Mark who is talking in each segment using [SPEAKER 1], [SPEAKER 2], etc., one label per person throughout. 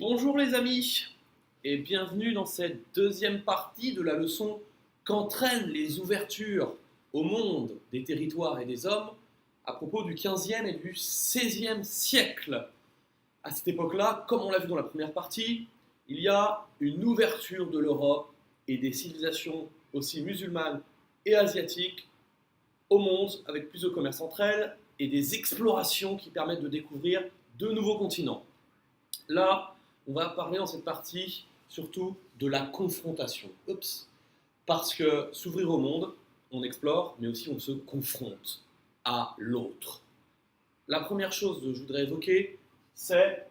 [SPEAKER 1] Bonjour les amis et bienvenue dans cette deuxième partie de la leçon qu'entraînent les ouvertures au monde des territoires et des hommes à propos du 15e et du 16e siècle. À cette époque-là, comme on l'a vu dans la première partie, il y a une ouverture de l'Europe et des civilisations aussi musulmanes et asiatiques au monde avec plus de commerce entre elles et des explorations qui permettent de découvrir de nouveaux continents. Là, on va parler dans cette partie surtout de la confrontation. Oups. Parce que s'ouvrir au monde, on explore, mais aussi on se confronte à l'autre. La première chose que je voudrais évoquer, c'est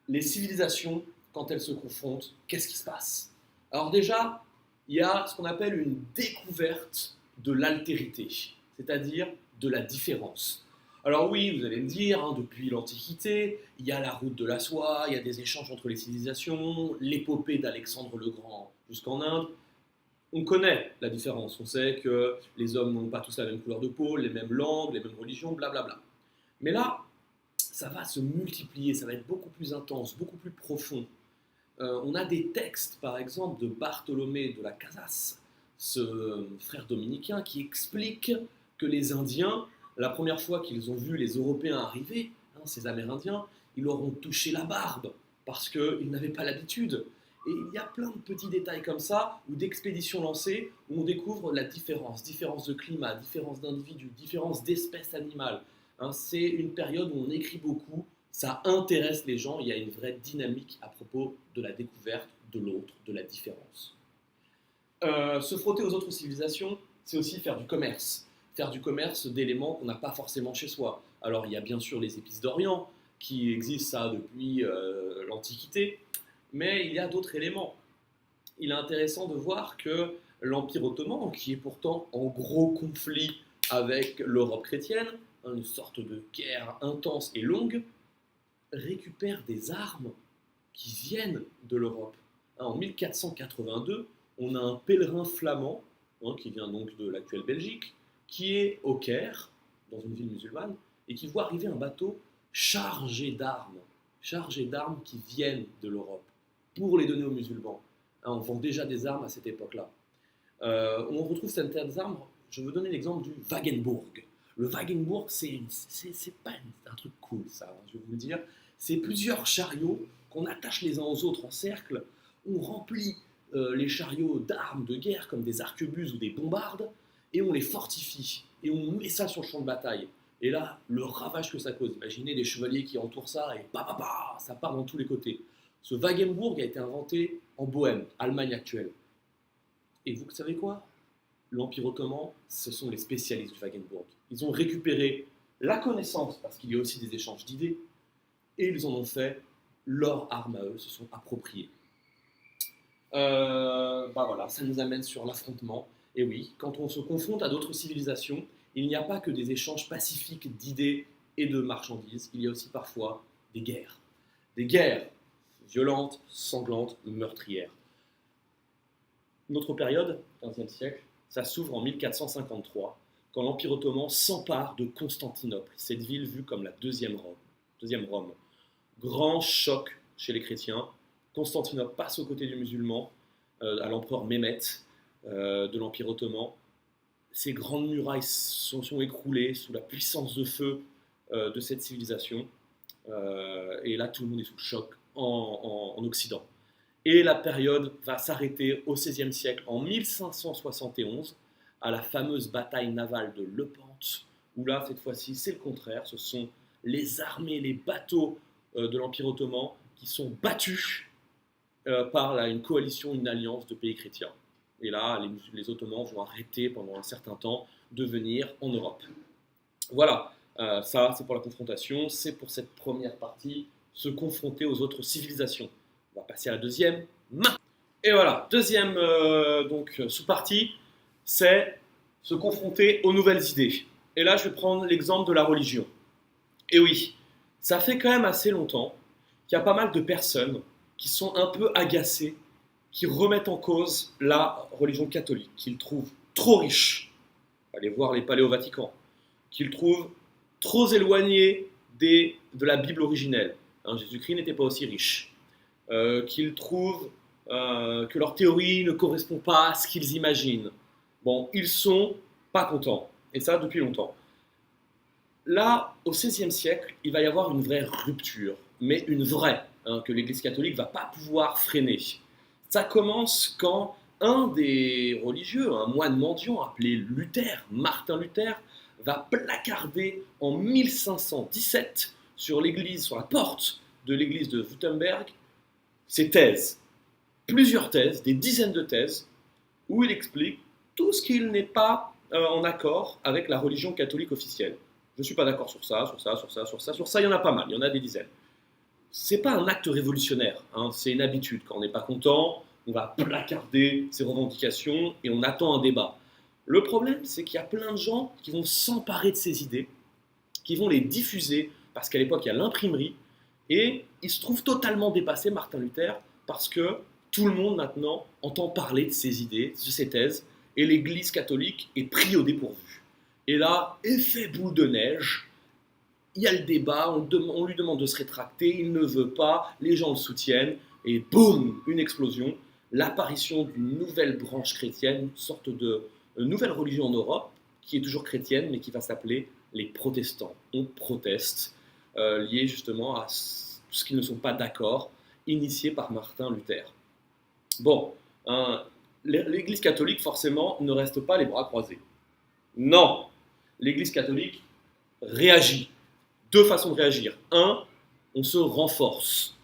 [SPEAKER 1] les civilisations, quand elles se confrontent, qu'est-ce qui se passe? Alors déjà, il y a ce qu'on appelle une découverte de l'altérité, c'est-à-dire de la différence. Alors oui, vous allez me dire, depuis l'Antiquité, il y a la route de la soie, il y a des échanges entre les civilisations, l'épopée d'Alexandre le Grand jusqu'en Inde. On connaît la différence, on sait que les hommes n'ont pas tous la même couleur de peau, les mêmes langues, les mêmes religions, blablabla. Mais là, ça va se multiplier, ça va être beaucoup plus intense, beaucoup plus profond. On a des textes, par exemple, de Bartholomé de la Casas, ce frère dominicain, qui explique que les Indiens, la première fois qu'ils ont vu les Européens arriver, ces Amérindiens, ils leur ont touché la barbe, parce qu'ils n'avaient pas l'habitude. Et il y a plein de petits détails comme ça, ou d'expéditions lancées, où on découvre la différence, différence de climat, différence d'individus, différence d'espèces animales. C'est une période où on écrit beaucoup, ça intéresse les gens, il y a une vraie dynamique à propos de la découverte de l'autre, de la différence. Se frotter aux autres civilisations, c'est aussi faire du commerce. Faire du commerce d'éléments qu'on n'a pas forcément chez soi. Alors il y a bien sûr les épices d'Orient, qui existent ça depuis l'Antiquité, mais il y a d'autres éléments. Il est intéressant de voir que l'Empire ottoman, qui est pourtant en gros conflit avec l'Europe chrétienne, une sorte de guerre intense et longue, récupère des armes qui viennent de l'Europe. En 1482, on a un pèlerin flamand, qui vient donc de l'actuelle Belgique, qui est au Caire, dans une ville musulmane, et qui voit arriver un bateau chargé d'armes qui viennent de l'Europe, pour les donner aux musulmans. On vend déjà des armes à cette époque-là. On retrouve certaines armes, je vais vous donner l'exemple du Wagenburg. Le Wagenburg, c'est pas un truc cool, ça, je vais vous le dire. C'est plusieurs chariots qu'on attache les uns aux autres en cercle. On remplit les chariots d'armes de guerre comme des arquebuses ou des bombardes et on les fortifie. Et on met ça sur le champ de bataille. Et là, le ravage que ça cause. Imaginez des chevaliers qui entourent ça et ça part dans tous les côtés. Ce Wagenburg a été inventé en Bohême, Allemagne actuelle. Et vous savez quoi? L'Empire ottoman, ce sont les spécialistes du Wagenburg. Ils ont récupéré la connaissance, parce qu'il y a aussi des échanges d'idées, et ils en ont fait leur arme à eux, se sont appropriés. Voilà, ça nous amène sur l'affrontement. Et oui, quand on se confronte à d'autres civilisations, il n'y a pas que des échanges pacifiques d'idées et de marchandises, il y a aussi parfois des guerres. Des guerres violentes, sanglantes, meurtrières. Notre période, 15e siècle, ça s'ouvre en 1453, quand l'Empire ottoman s'empare de Constantinople, cette ville vue comme la deuxième Rome. Grand choc chez les chrétiens. Constantinople passe aux côtés du musulman, à l'empereur Mehmet de l'Empire ottoman. Ces grandes murailles sont écroulées sous la puissance de feu de cette civilisation. Et là, tout le monde est sous le choc en Occident. Et la période va s'arrêter au XVIe siècle, en 1571, à la fameuse bataille navale de Lepante, où là, cette fois-ci, c'est le contraire. Ce sont les armées, les bateaux de l'Empire ottoman qui sont battus par une coalition, une alliance de pays chrétiens. Et là, les Ottomans vont arrêter pendant un certain temps de venir en Europe. Voilà, ça c'est pour la confrontation, c'est pour cette première partie, se confronter aux autres civilisations. On va passer à la deuxième. Et voilà, deuxième sous-partie, c'est se confronter aux nouvelles idées. Et là, je vais prendre l'exemple de la religion. Et oui, ça fait quand même assez longtemps qu'il y a pas mal de personnes qui sont un peu agacées, qui remettent en cause la religion catholique, qu'ils trouvent trop riche. Allez voir les palais au Vatican. Qu'ils trouvent trop éloignés de la Bible originelle. Jésus-Christ n'était pas aussi riche. qu'ils trouvent que leur théorie ne correspond pas à ce qu'ils imaginent. Bon, ils sont pas contents, et ça depuis longtemps. Là, au XVIe siècle, il va y avoir une vraie rupture, mais une vraie, hein, que l'Église catholique ne va pas pouvoir freiner. Ça commence quand un des religieux, un moine mendiant appelé Luther, Martin Luther, va placarder en 1517 sur l'église, sur la porte de l'église de Wittenberg, ses thèses. Plusieurs thèses, des dizaines de thèses, où il explique tout ce qu'il n'est pas en accord avec la religion catholique officielle. Je ne suis pas d'accord sur ça, sur ça, sur ça, sur ça, sur ça, il y en a pas mal, il y en a des dizaines. C'est pas un acte révolutionnaire, hein, c'est une habitude. Quand on n'est pas content, on va placarder ses revendications et on attend un débat. Le problème, c'est qu'il y a plein de gens qui vont s'emparer de ces idées, qui vont les diffuser, parce qu'à l'époque, il y a l'imprimerie, et il se trouve totalement dépassé, Martin Luther, parce que tout le monde maintenant entend parler de ses idées, de ses thèses, et l'Église catholique est prise au dépourvu. Et là, effet boule de neige, il y a le débat, on lui demande de se rétracter, il ne veut pas, les gens le soutiennent, et boum, une explosion, l'apparition d'une nouvelle branche chrétienne, une sorte de nouvelle religion en Europe, qui est toujours chrétienne, mais qui va s'appeler les protestants. On proteste, lié justement à ce qu'ils ne sont pas d'accord, initié par Martin Luther. Bon, l'Église catholique, forcément, ne reste pas les bras croisés. Non, l'Église catholique réagit. Deux façons de réagir. Un, on se renforce.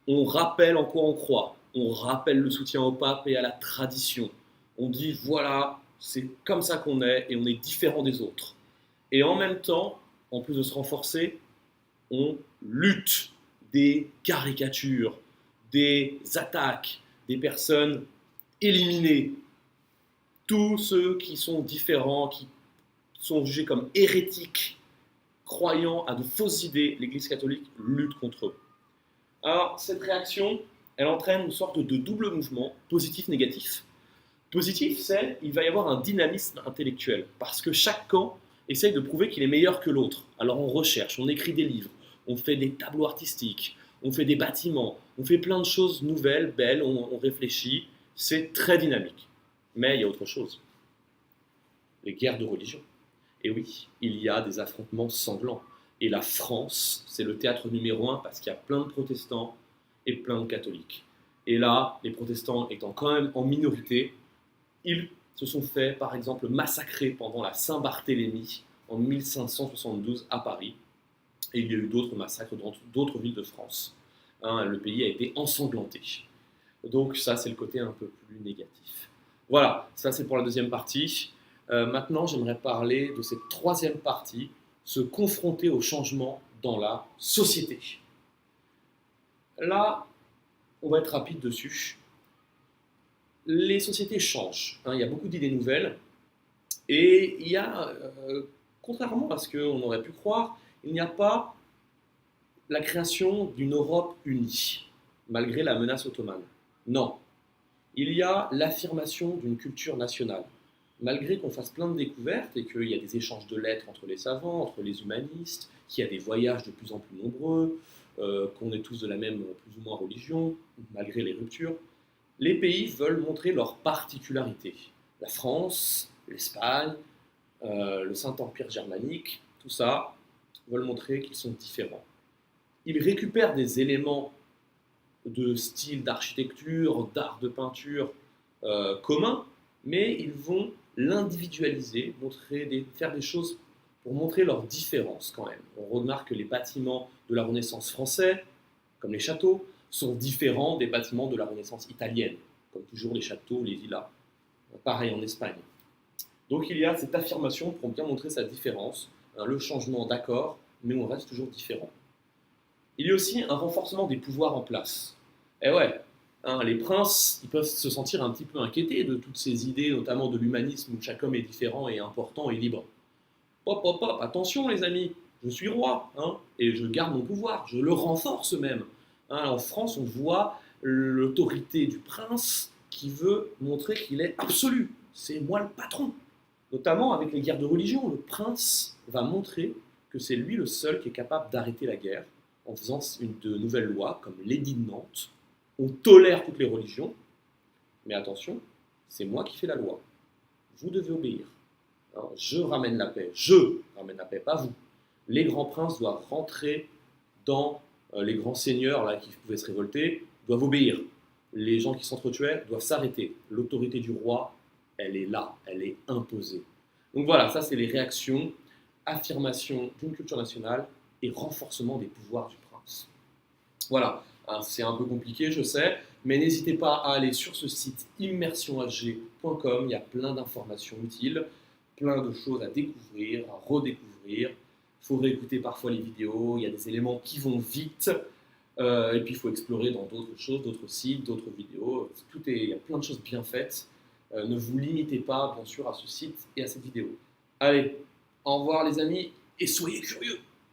[SPEAKER 1] On rappelle en quoi on croit. On rappelle le soutien au pape et à la tradition. On dit, voilà, c'est comme ça qu'on est et on est différent des autres. Et en même temps, en plus de se renforcer, on lutte des caricatures, des attaques, des personnes éliminées. Tous ceux qui sont différents, qui sont jugés comme hérétiques, croyant à de fausses idées, l'Église catholique lutte contre eux. Alors, cette réaction, elle entraîne une sorte de double mouvement, positif-négatif. Positif, c'est qu'il va y avoir un dynamisme intellectuel, parce que chaque camp essaye de prouver qu'il est meilleur que l'autre. Alors on recherche, on écrit des livres, on fait des tableaux artistiques, on fait des bâtiments, on fait plein de choses nouvelles, belles, on réfléchit, c'est très dynamique. Mais il y a autre chose, les guerres de religion. Et oui, il y a des affrontements sanglants. Et la France, c'est le théâtre numéro 1 parce qu'il y a plein de protestants et plein de catholiques. Et là, les protestants étant quand même en minorité, ils se sont fait, par exemple, massacrer pendant la Saint-Barthélemy en 1572 à Paris. Et il y a eu d'autres massacres dans d'autres villes de France. Hein, le pays a été ensanglanté. Donc ça, c'est le côté un peu plus négatif. Voilà, ça c'est pour la deuxième partie. Maintenant, j'aimerais parler de cette troisième partie, se confronter au changement dans la société. Là, on va être rapide dessus. Les sociétés changent, hein, il y a beaucoup d'idées nouvelles, et il y a, contrairement à ce qu'on aurait pu croire, il n'y a pas la création d'une Europe unie, malgré la menace ottomane. Non, il y a l'affirmation d'une culture nationale. Malgré qu'on fasse plein de découvertes et qu'il y a des échanges de lettres entre les savants, entre les humanistes, qu'il y a des voyages de plus en plus nombreux, qu'on est tous de la même plus ou moins religion, malgré les ruptures, les pays veulent montrer leurs particularités. La France, l'Espagne, le Saint-Empire germanique, tout ça, veulent montrer qu'ils sont différents. Ils récupèrent des éléments de style d'architecture, d'art de peinture communs, mais ils vont l'individualiser, faire des choses pour montrer leurs différences quand même. On remarque que les bâtiments de la Renaissance française, comme les châteaux, sont différents des bâtiments de la Renaissance italienne, comme toujours les châteaux, les villas. Pareil en Espagne. Donc il y a cette affirmation pour bien montrer sa différence, hein, le changement d'accord, mais on reste toujours différent. Il y a aussi un renforcement des pouvoirs en place. Eh ouais, hein, les princes, ils peuvent se sentir un petit peu inquiétés de toutes ces idées, notamment de l'humanisme où chaque homme est différent et important et libre. Hop, hop, hop, attention les amis, je suis roi, hein, et je garde mon pouvoir, je le renforce même. Hein, en France, on voit l'autorité du prince qui veut montrer qu'il est absolu. C'est moi le patron. Notamment avec les guerres de religion, le prince va montrer que c'est lui le seul qui est capable d'arrêter la guerre en faisant de nouvelles lois comme l'édit de Nantes, on tolère toutes les religions, mais attention, c'est moi qui fais la loi. Vous devez obéir. Alors, je ramène la paix, pas vous. Les grands princes doivent rentrer dans les grands seigneurs là, qui pouvaient se révolter, doivent obéir. Les gens qui s'entretuaient doivent s'arrêter. L'autorité du roi, elle est là, elle est imposée. Donc voilà, ça c'est les réactions, affirmation d'une culture nationale et renforcement des pouvoirs du prince. Voilà, hein, c'est un peu compliqué, je sais, mais n'hésitez pas à aller sur ce site immersionhg.com, il y a plein d'informations utiles, plein de choses à découvrir, à redécouvrir. Il faut réécouter parfois les vidéos, il y a des éléments qui vont vite, et puis il faut explorer dans d'autres choses, d'autres sites, d'autres vidéos. Il y a plein de choses bien faites. Ne vous limitez pas, bien sûr, à ce site et à cette vidéo. Allez, au revoir les amis, et soyez curieux!